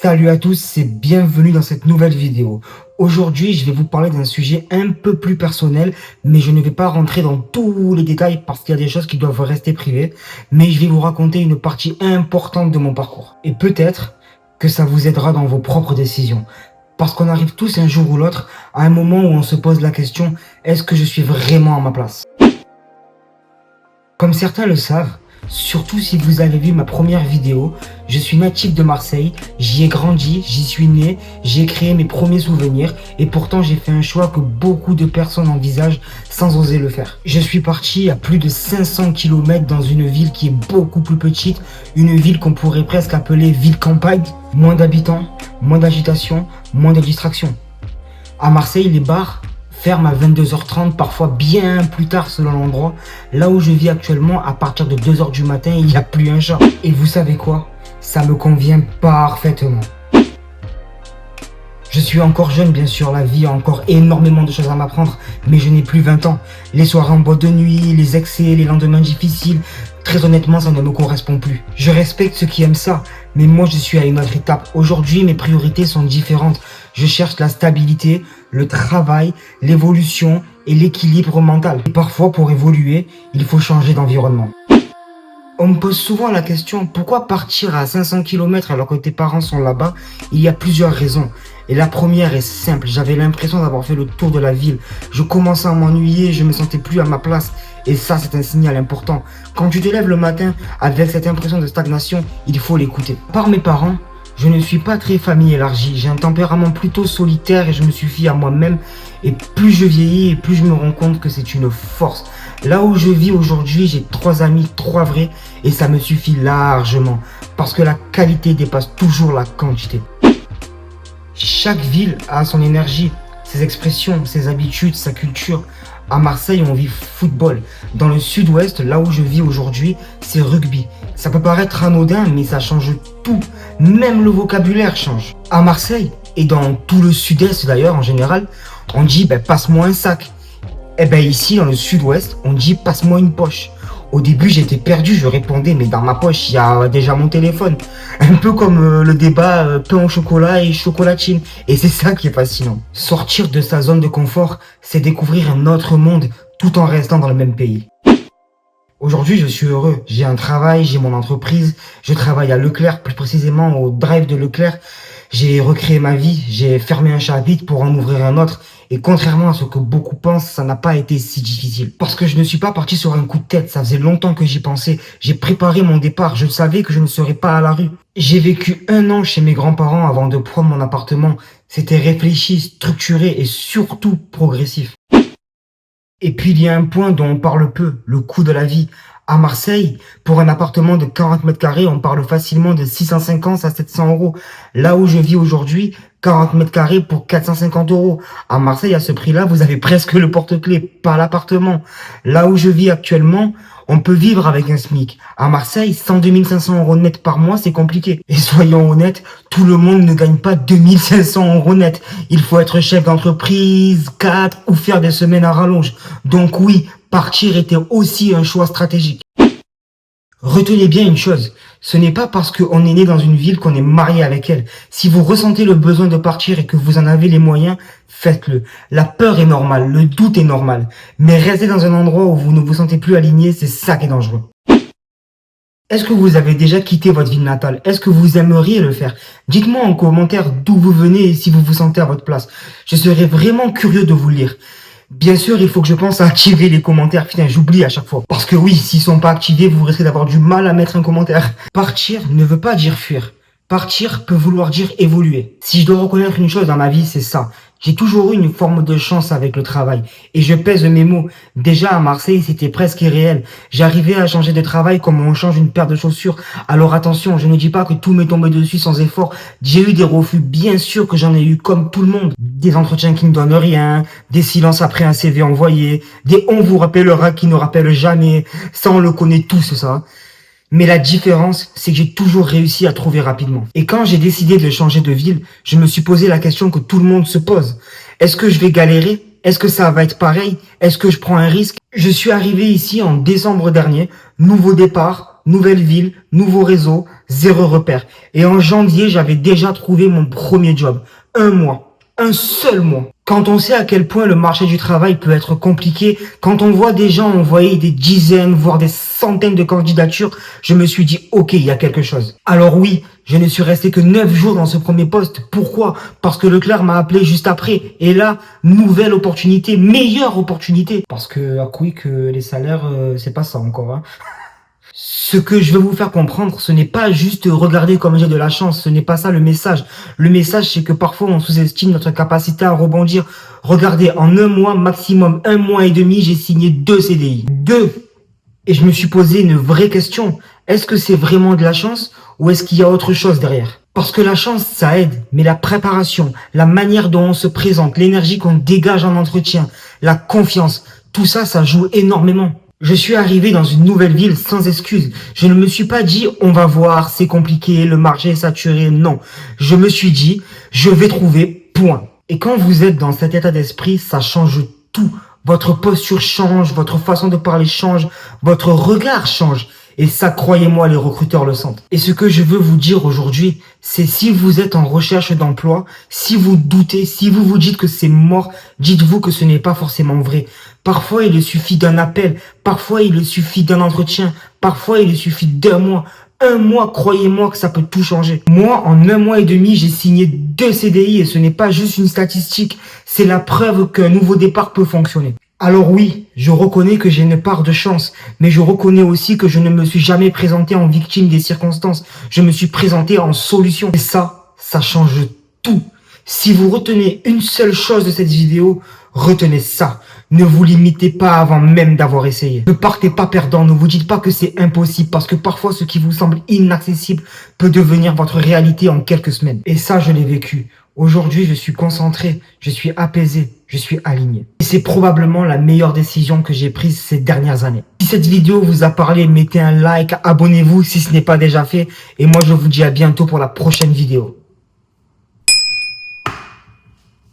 Salut à tous et bienvenue dans cette nouvelle vidéo. Aujourd'hui, je vais vous parler d'un sujet un peu plus personnel, mais je ne vais pas rentrer dans tous les détails parce qu'il y a des choses qui doivent rester privées, mais je vais vous raconter une partie importante de mon parcours. Et peut-être que ça vous aidera dans vos propres décisions. Parce qu'on arrive tous un jour ou l'autre à un moment où on se pose la question, est-ce que je suis vraiment à ma place? Comme certains le savent, surtout si vous avez vu ma première vidéo, je suis natif de Marseille, j'y ai grandi, j'y suis né, j'ai créé mes premiers souvenirs et pourtant j'ai fait un choix que beaucoup de personnes envisagent sans oser le faire. Je suis parti à plus de 500 km dans une ville qui est beaucoup plus petite, une ville qu'on pourrait presque appeler ville-campagne, moins d'habitants, moins d'agitation, moins de distractions. À Marseille, les bars ferme à 22h30, parfois bien plus tard selon l'endroit. Là où je vis actuellement, à partir de 2h du matin, il n'y a plus un chat. Et vous savez quoi? Ça me convient parfaitement. Je suis encore jeune, bien sûr, la vie a encore énormément de choses à m'apprendre, mais je n'ai plus 20 ans. Les soirées en boîte de nuit, les excès, les lendemains difficiles, très honnêtement, ça ne me correspond plus. Je respecte ceux qui aiment ça, mais moi je suis à une autre étape. Aujourd'hui, mes priorités sont différentes. Je cherche la stabilité, le travail, l'évolution et l'équilibre mental. Et parfois, pour évoluer, il faut changer d'environnement. On me pose souvent la question, pourquoi partir à 500 km alors que tes parents sont là-bas? Il y a plusieurs raisons. Et la première est simple, j'avais l'impression d'avoir fait le tour de la ville. Je commençais à m'ennuyer, je me sentais plus à ma place. Et ça, c'est un signal important. Quand tu te lèves le matin avec cette impression de stagnation, il faut l'écouter. Par mes parents, je ne suis pas très famille élargie. J'ai un tempérament plutôt solitaire et je me suffis à moi-même. Et plus je vieillis et plus je me rends compte que c'est une force. Là où je vis aujourd'hui, j'ai 3 amis, 3 vrais, et ça me suffit largement. Parce que la qualité dépasse toujours la quantité. Chaque ville a son énergie, ses expressions, ses habitudes, sa culture. À Marseille, on vit football. Dans le sud-ouest, là où je vis aujourd'hui, c'est rugby. Ça peut paraître anodin, mais ça change tout. Même le vocabulaire change. À Marseille, et dans tout le sud-est d'ailleurs en général, on dit passe-moi un sac. Et ici, dans le sud-ouest, on dit passe-moi une poche. Au début, j'étais perdu, je répondais, mais dans ma poche, il y a déjà mon téléphone. Un peu comme le débat pain au chocolat et chocolatine. Et c'est ça qui est fascinant. Sortir de sa zone de confort, c'est découvrir un autre monde tout en restant dans le même pays. Aujourd'hui, je suis heureux. J'ai un travail, j'ai mon entreprise. Je travaille à Leclerc, plus précisément au drive de Leclerc. J'ai recréé ma vie, j'ai fermé un chapitre pour en ouvrir un autre. Et contrairement à ce que beaucoup pensent, ça n'a pas été si difficile. Parce que je ne suis pas parti sur un coup de tête, ça faisait longtemps que j'y pensais. J'ai préparé mon départ, je savais que je ne serais pas à la rue. J'ai vécu 1 an chez mes grands-parents avant de prendre mon appartement. C'était réfléchi, structuré et surtout progressif. Et puis il y a un point dont on parle peu, le coût de la vie. À Marseille, pour un appartement de 40 mètres carrés, on parle facilement de 650 à 700 euros. Là où je vis aujourd'hui, 40 mètres carrés pour 450 euros. À Marseille, à ce prix-là, vous avez presque le porte-clés, pas l'appartement. Là où je vis actuellement, on peut vivre avec un SMIC. À Marseille, 102 500 euros net par mois, c'est compliqué. Et soyons honnêtes, tout le monde ne gagne pas 2500 euros net. Il faut être chef d'entreprise, cadre ou faire des semaines à rallonge. Donc oui, partir était aussi un choix stratégique. Retenez bien une chose, ce n'est pas parce qu'on est né dans une ville qu'on est marié avec elle. Si vous ressentez le besoin de partir et que vous en avez les moyens, faites-le. La peur est normale, le doute est normal. Mais rester dans un endroit où vous ne vous sentez plus aligné, c'est ça qui est dangereux. Est-ce que vous avez déjà quitté votre ville natale? Est-ce que vous aimeriez le faire? Dites-moi en commentaire d'où vous venez et si vous vous sentez à votre place. Je serais vraiment curieux de vous lire. Bien sûr, il faut que je pense à activer les commentaires. Putain, j'oublie à chaque fois. Parce que oui, s'ils sont pas activés, vous risquez d'avoir du mal à mettre un commentaire. Partir ne veut pas dire fuir. Partir peut vouloir dire évoluer. Si je dois reconnaître une chose dans ma vie, c'est ça. J'ai toujours eu une forme de chance avec le travail. Et je pèse mes mots. Déjà à Marseille, c'était presque irréel. J'arrivais à changer de travail comme on change une paire de chaussures. Alors attention, je ne dis pas que tout m'est tombé dessus sans effort. J'ai eu des refus, bien sûr que j'en ai eu comme tout le monde. Des entretiens qui ne donnent rien, des silences après un CV envoyé, des on vous rappellera qui ne rappellent jamais. Ça, on le connaît tous, ça. Mais la différence, c'est que j'ai toujours réussi à trouver rapidement. Et quand j'ai décidé de changer de ville, je me suis posé la question que tout le monde se pose. Est-ce que je vais galérer? Est-ce que ça va être pareil? Est-ce que je prends un risque? Je suis arrivé ici en décembre dernier, nouveau départ, nouvelle ville, nouveau réseau, zéro repère. Et en janvier, j'avais déjà trouvé mon premier job. 1 mois. Un seul mois. Quand on sait à quel point le marché du travail peut être compliqué, quand on voit des gens envoyer des dizaines, voire des centaines de candidatures, je me suis dit, ok, il y a quelque chose. Alors oui, je ne suis resté que 9 jours dans ce premier poste. Pourquoi? Parce que Leclerc m'a appelé juste après. Et là, nouvelle opportunité, meilleure opportunité. Parce que à Quick, les salaires, c'est pas ça encore, hein. Ce que je veux vous faire comprendre, ce n'est pas juste regarder comme j'ai de la chance, ce n'est pas ça le message. Le message, c'est que parfois on sous-estime notre capacité à rebondir. Regardez, en 1 mois, maximum 1 mois et demi, j'ai signé 2 CDI. 2! Et je me suis posé une vraie question. Est-ce que c'est vraiment de la chance ou est-ce qu'il y a autre chose derrière? Parce que la chance, ça aide, mais la préparation, la manière dont on se présente, l'énergie qu'on dégage en entretien, la confiance, tout ça, ça joue énormément. Je suis arrivé dans une nouvelle ville sans excuse. Je ne me suis pas dit, on va voir, c'est compliqué, le marché est saturé. Non. Je me suis dit, je vais trouver, point. Et quand vous êtes dans cet état d'esprit, ça change tout. Votre posture change, votre façon de parler change, votre regard change. Et ça, croyez-moi, les recruteurs le sentent. Et ce que je veux vous dire aujourd'hui, c'est si vous êtes en recherche d'emploi, si vous doutez, si vous vous dites que c'est mort, dites-vous que ce n'est pas forcément vrai. Parfois, il suffit d'un appel. Parfois, il suffit d'un entretien. Parfois, il suffit d'1 mois. 1 mois, croyez-moi que ça peut tout changer. Moi, en 1 mois et demi, j'ai signé 2 CDI et ce n'est pas juste une statistique. C'est la preuve qu'un nouveau départ peut fonctionner. Alors oui, je reconnais que j'ai une part de chance, mais je reconnais aussi que je ne me suis jamais présenté en victime des circonstances. Je me suis présenté en solution. Et ça change tout. Si vous retenez une seule chose de cette vidéo, retenez ça. Ne vous limitez pas avant même d'avoir essayé. Ne partez pas perdant, ne vous dites pas que c'est impossible parce que parfois ce qui vous semble inaccessible peut devenir votre réalité en quelques semaines. Et ça, je l'ai vécu. Aujourd'hui, je suis concentré, je suis apaisé, je suis aligné. Et c'est probablement la meilleure décision que j'ai prise ces dernières années. Si cette vidéo vous a parlé, mettez un like, abonnez-vous si ce n'est pas déjà fait. Et moi, je vous dis à bientôt pour la prochaine vidéo.